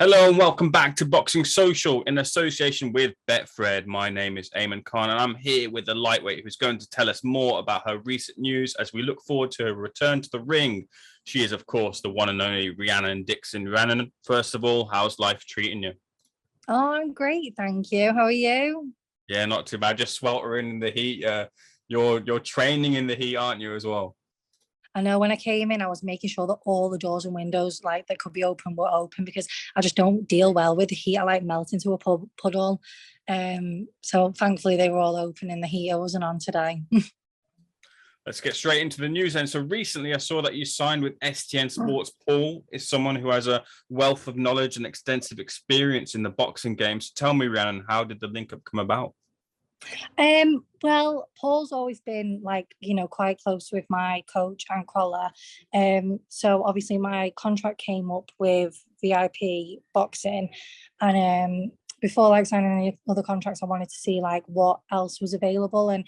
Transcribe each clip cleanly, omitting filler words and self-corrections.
Hello and welcome back to Boxing Social in association with Betfred. My name is Ayman Khan and I'm here with the lightweight who's going to tell us more about her recent news as we look forward to her return to the ring. She is, of course, the one and only Rhiannon Dixon. Rhiannon, first of all, how's life treating you? Oh, I'm great, thank you. How are you? Yeah, not too bad. Just sweltering in the heat. You're training in the heat, aren't you, as well? I know when I came in, I was making sure that all the doors and windows like that could be open were open because I just don't deal well with the heat. I like melt into a puddle. So thankfully they were all open and the heater wasn't on today. Let's get straight into the news then. So recently I saw that you signed with STN Sports. Paul is someone who has a wealth of knowledge and extensive experience in the boxing game. So tell me, Rhiannon, how did the link up come about? Well, Paul's always been like, quite close with my coach and Crolla. So obviously my contract came up with VIP boxing and before like signing any other contracts, I wanted to see like what else was available and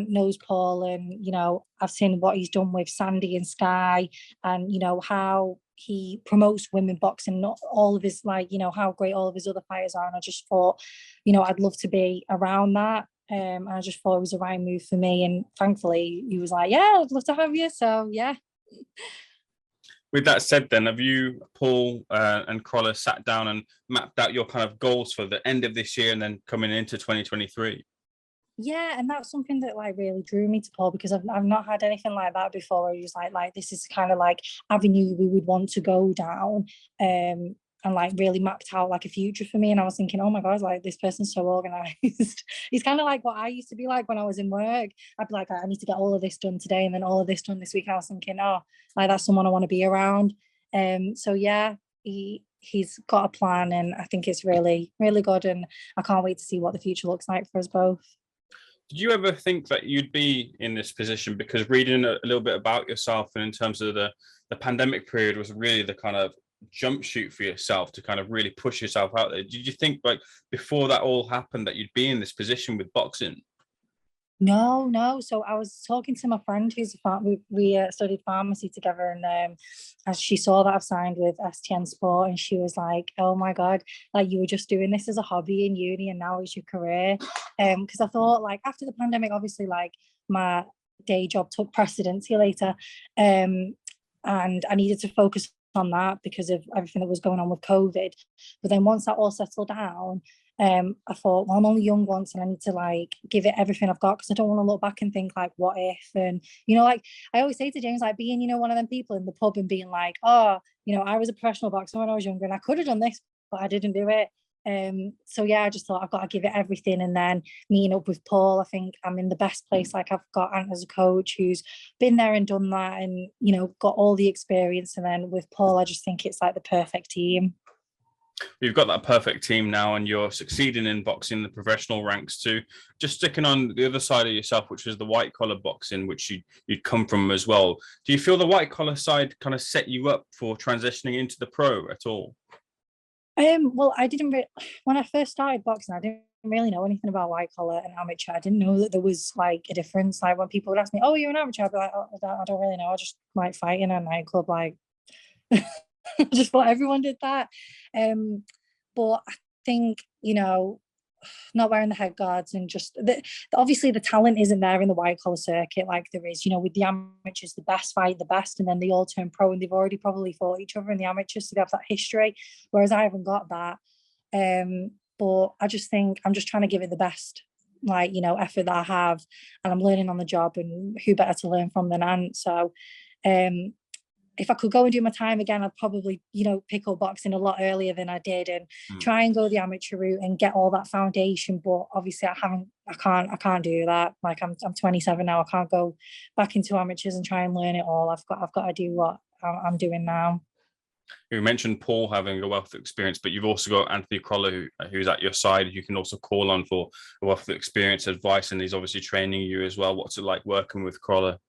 knows Paul and I've seen what he's done with Sandy and Sky and how he promotes women boxing, not all of his like, how great all of his other fighters are. And I just thought, I'd love to be around that. And I just thought it was the right move for me. And thankfully, he was like, "Yeah, I'd love to have you." So yeah. With that said, then, have you, Paul and Crolla, sat down and mapped out your kind of goals for the end of this year and then coming into 2023? Yeah, and that's something that like really drew me to Paul because I've not had anything like that before. Where he was like this is kind of like avenue we would want to go down, and like really mapped out like a future for me. And I was thinking, oh my god, like this person's so organized. He's kind of like what I used to be like when I was in work. I'd be like, I need to get all of this done today and then all of this done this week. And I was thinking, oh, like that's someone I want to be around. So yeah, he's got a plan, and I think it's really really good, and I can't wait to see what the future looks like for us both. Did you ever think that you'd be in this position? Because reading a little bit about yourself and in terms of the pandemic period was really the kind of jump shoot for yourself to kind of really push yourself out there. Did you think like before that all happened that you'd be in this position with boxing? No, no. So I was talking to my friend who's we studied pharmacy together, and as she saw that I've signed with STN Sport, and she was like, "Oh my god, like you were just doing this as a hobby in uni, and now it's your career." Because I thought like after the pandemic, obviously like my day job took precedence here later, and I needed to focus on that because of everything that was going on with COVID. But then once that all settled down, I thought, well, I'm only young once and I need to like give it everything I've got because I don't want to look back and think like, what if? And, like I always say to James, like being, one of them people in the pub and being like, oh, I was a professional boxer when I was younger and I could have done this, but I didn't do it. So yeah, I just thought I've got to give it everything. And then meeting up with Paul, I think I'm in the best place. Like I've got Ant as a coach who's been there and done that and, got all the experience. And then with Paul, I just think it's like the perfect team. You've got that perfect team now and you're succeeding in boxing the professional ranks too. Just sticking on the other side of yourself, which was the white collar boxing, which you'd come from as well. Do you feel the white collar side kind of set you up for transitioning into the pro at all? Well, I didn't when I first started boxing, I didn't really know anything about white collar and amateur. I didn't know that there was like a difference. Like when people would ask me, "Oh, you're an amateur," I'd be like, "Oh, I don't really know. I just like fight in a nightclub." Like, I just thought everyone did that. But I think not wearing the head guards and just obviously the talent isn't there in the white collar circuit like there is, with the amateurs, the best fight the best, and then they all turn pro and they've already probably fought each other in the amateurs, so they have that history, whereas I haven't got that. But I just think I'm just trying to give it the best like effort that I have, and I'm learning on the job, and who better to learn from than Ant. So if I could go and do my time again, I'd probably, pick up boxing a lot earlier than I did and try and go the amateur route and get all that foundation. But obviously I can't do that. Like I'm 27 now. I can't go back into amateurs and try and learn it all. I've got to do what I'm doing now. You mentioned Paul having a wealth of experience, but you've also got Anthony Crolla, who's at your side. You can also call on for a wealth of experience, advice, and he's obviously training you as well. What's it like working with Crolla?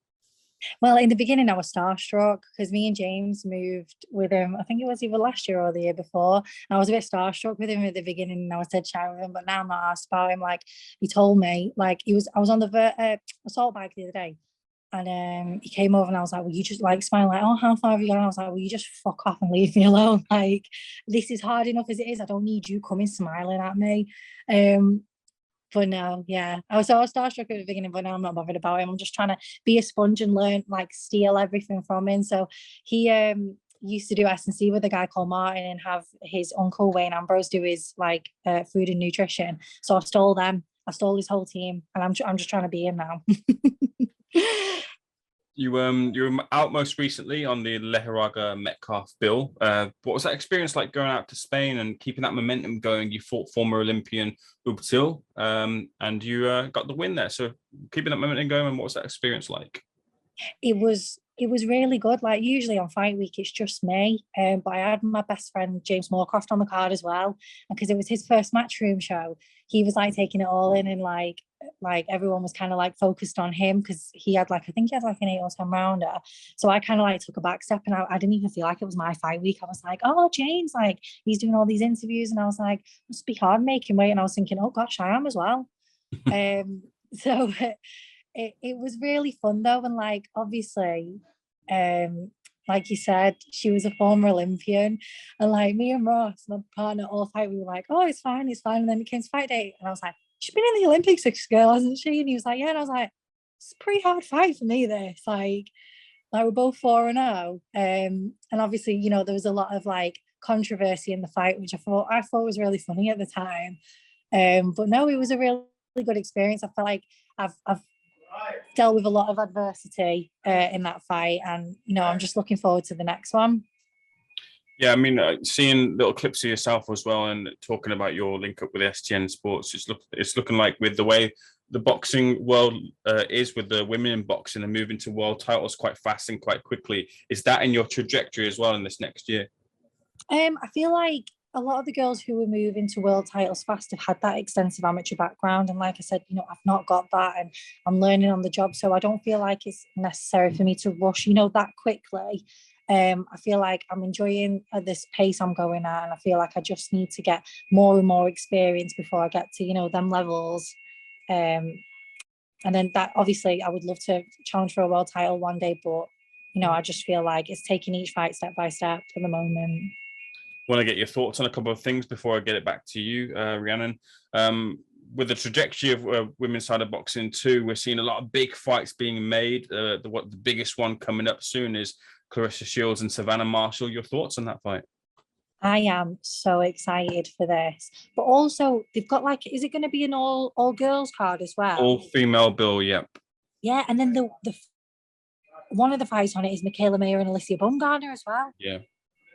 Well, in the beginning, I was starstruck because me and James moved with him. I think it was either last year or the year before. And I was a bit starstruck with him at the beginning, and I was dead shy with him. But now I'm not asked about him. Like he told me, like I was on the assault bike the other day, And he came over and I was like, will you just like smile like, oh, how far have you gone? I was like, will you just fuck off and leave me alone? Like, this is hard enough as it is. I don't need you coming smiling at me. But no, yeah. I was starstruck at the beginning, but now I'm not bothered about him. I'm just trying to be a sponge and learn, like steal everything from him. So he used to do S&C with a guy called Martin and have his uncle Wayne Ambrose do his like food and nutrition. So I stole them. I stole his whole team, and I'm just trying to be him now. You were out most recently on the Leheraga Metcalf bill. What was that experience like going out to Spain and keeping that momentum going? You fought former Olympian Ubtil, and you got the win there. So keeping that momentum going, and what was that experience like? It was really good. Like usually on fight week it's just me, but I had my best friend James Moorcroft on the card as well, and because it was his first matchroom show, he was like taking it all in, and like everyone was kind of like focused on him because he had like, I think he had like an 8 or 10 rounder. So I kind of like took a back step, and I didn't even feel like it was my fight week. I was like, oh, James, like he's doing all these interviews, and I was like, must be hard making weight. And I was thinking, oh gosh, I am as well. So it was really fun though, and like obviously like you said, she was a former Olympian, and like me and Ross, my partner, all fight, we were like, oh, it's fine, and then it came to fight day, and I was like, she's been in the Olympics, this girl, hasn't she? And he was like, yeah, and I was like, it's a pretty hard fight for me, this, like we're both 4-0, and obviously, you know, there was a lot of like controversy in the fight, which I thought was really funny at the time, but no, it was a really good experience. I felt like I've dealt with a lot of adversity in that fight, and you know, I'm just looking forward to the next one. Yeah, I mean, seeing little clips of yourself as well, and talking about your link up with STN Sports, it's looking like with the way the boxing world is with the women in boxing and moving to world titles quite fast and quite quickly. Is that in your trajectory as well in this next year? I feel like a lot of the girls who were moving to world titles fast have had that extensive amateur background, and like I said, you know, I've not got that, and I'm learning on the job, so I don't feel like it's necessary for me to rush, you know, that quickly. I feel like I'm enjoying at this pace I'm going at, and I feel like I just need to get more and more experience before I get to, you know, them levels. Um, and then that, obviously I would love to challenge for a world title one day, but you know, I just feel like it's taking each fight step by step at the moment. Want to get your thoughts on a couple of things before I get it back to you, Rhiannon. With the trajectory of women's side of boxing too, we're seeing a lot of big fights being made. The biggest one coming up soon is Clarissa Shields and Savannah Marshall. Your thoughts on that fight? I am so excited for this, but also they've got like, is it going to be an all girls card as well? All female bill, yep. Yeah, and then the one of the fights on it is Michaela Mayer and Alicia Bumgarner as well. Yeah.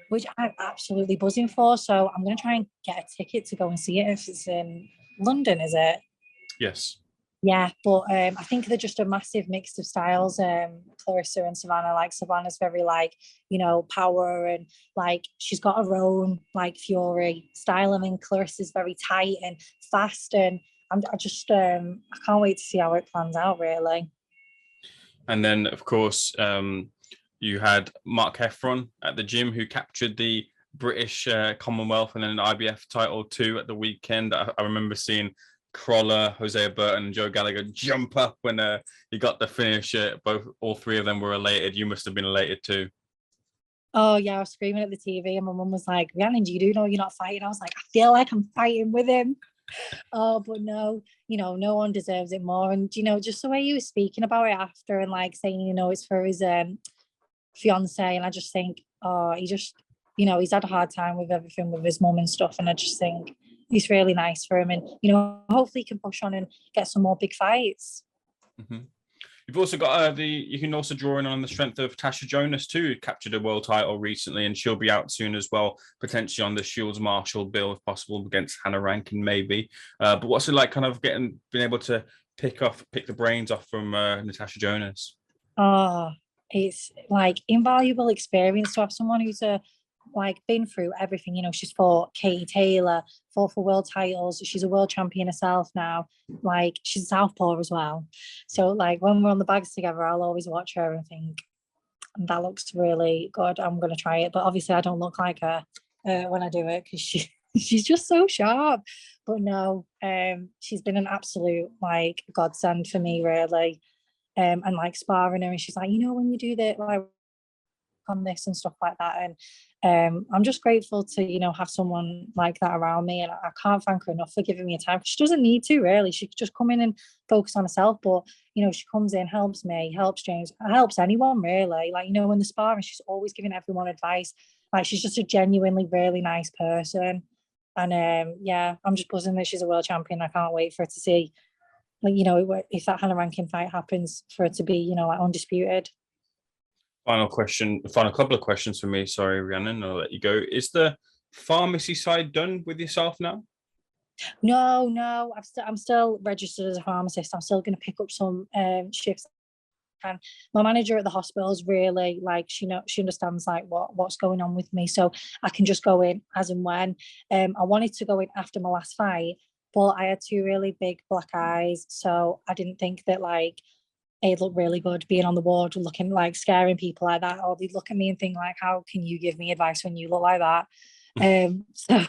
Which I'm absolutely buzzing for. So I'm going to try and get a ticket to go and see it if it's in London, is it? Yes. Yeah, but I think they're just a massive mix of styles. Clarissa and Savannah, like Savannah's very like, you know, power, and like she's got her own like fury style. I mean, Clarissa's very tight and fast, and I can't wait to see how it plans out, really. And then, of course, you had Mark Heffron at the gym, who captured the British Commonwealth and then an IBF title too at the weekend. I remember seeing Crolla, Hosea Burton, and Joe Gallagher jump up when he got the finish. All three of them were elated. You must have been elated too. Oh yeah, I was screaming at the TV, and my mum was like, "Rhiannon, do you know you're not fighting?" I was like, "I feel like I'm fighting with him." Oh, but no, you know, no one deserves it more. And you know, just the way he was speaking about it after, and like saying, you know, it's for his fiance, and I just think, oh, he just, you know, he's had a hard time with everything with his mum and stuff, and I just think it's really nice for him, and you know, hopefully he can push on and get some more big fights. Mm-hmm. You've also got you can also draw in on the strength of Tasha Jonas too, who captured a world title recently, and she'll be out soon as well, potentially on the Shields Marshall bill if possible against Hannah Rankin maybe. But what's it like, kind of being able to pick the brains off from Natasha Jonas? Oh, it's like invaluable experience to have someone who's like been through everything. You know, she's fought Katie Taylor, fought for world titles. She's a world champion herself now. Like she's a southpaw as well. So like when we're on the bags together, I'll always watch her and think that looks really good. I'm gonna try it, but obviously I don't look like her when I do it because she's just so sharp. But no, she's been an absolute like godsend for me, really. and like sparring her, and she's like, you know, when you do that, like on this and stuff like that. And I'm just grateful to, you know, have someone like that around me. And I can't thank her enough for giving me a time. She doesn't need to really. She could just come in and focus on herself. But, you know, she comes in, helps me, helps James, helps anyone really. Like, you know, when the sparring, she's always giving everyone advice. Like, she's just a genuinely really nice person. And yeah, I'm just buzzing that she's a world champion. I can't wait for her to see, like, you know, if that Hannah Rankin fight happens, for her to be, you know, like undisputed. Final question, final couple of questions for me. Sorry, Rhiannon, I'll let you go. Is the pharmacy side done with yourself now? No, I'm still registered as a pharmacist. I'm still going to pick up some shifts. And my manager at the hospital is really like, she understands like what's going on with me, so I can just go in as and when. I wanted to go in after my last fight, but I had two really big black eyes, so I didn't think that like it looked really good being on the ward, looking like scaring people like that, or they'd look at me and think like, how can you give me advice when you look like that? So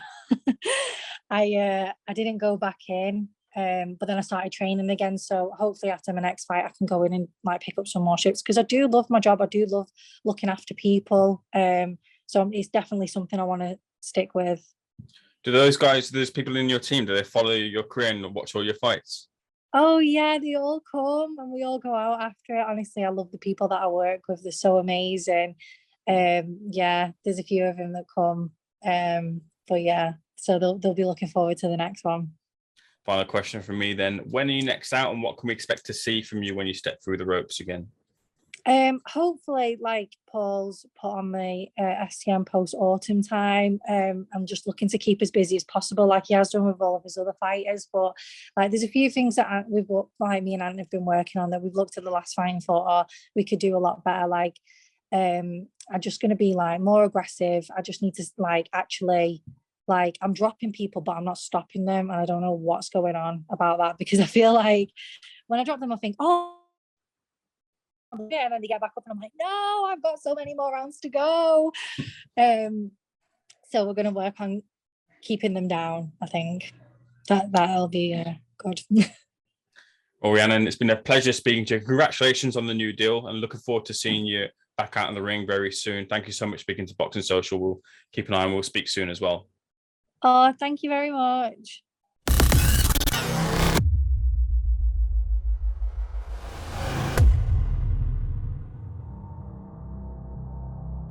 I didn't go back in. But then I started training again. So hopefully after my next fight, I can go in and like pick up some more shifts, because I do love my job. I do love looking after people. So it's definitely something I want to stick with. Do those guys, there's people in your team, do they follow your career and watch all your fights? Oh yeah, they all come and we all go out after it. Honestly, I love the people that I work with. They're so amazing. Yeah, there's a few of them that come. But yeah, so they'll be looking forward to the next one. Final question from me then. When are you next out, and what can we expect to see from you when you step through the ropes again? Hopefully, like Paul's put on the STN post autumn time. I'm just looking to keep as busy as possible, like he has done with all of his other fighters. But like, there's a few things that we've, like me and Ant have been working on, that we've looked at the last fight and thought, oh, we could do a lot better. Like, I'm just going to be like more aggressive. I just need to like actually, like, I'm dropping people, but I'm not stopping them, and I don't know what's going on about that, because I feel like when I drop them, I think, oh. Yeah, and then they get back up and I'm like, no, I've got so many more rounds to go. So we're going to work on keeping them down. I think that'll be good. Well, Rhiannon, it's been a pleasure speaking to you. Congratulations on the new deal, and looking forward to seeing you back out in the ring very soon. Thank you so much for speaking to Boxing Social. We'll keep an eye on. We'll speak soon as well. Oh, thank you very much.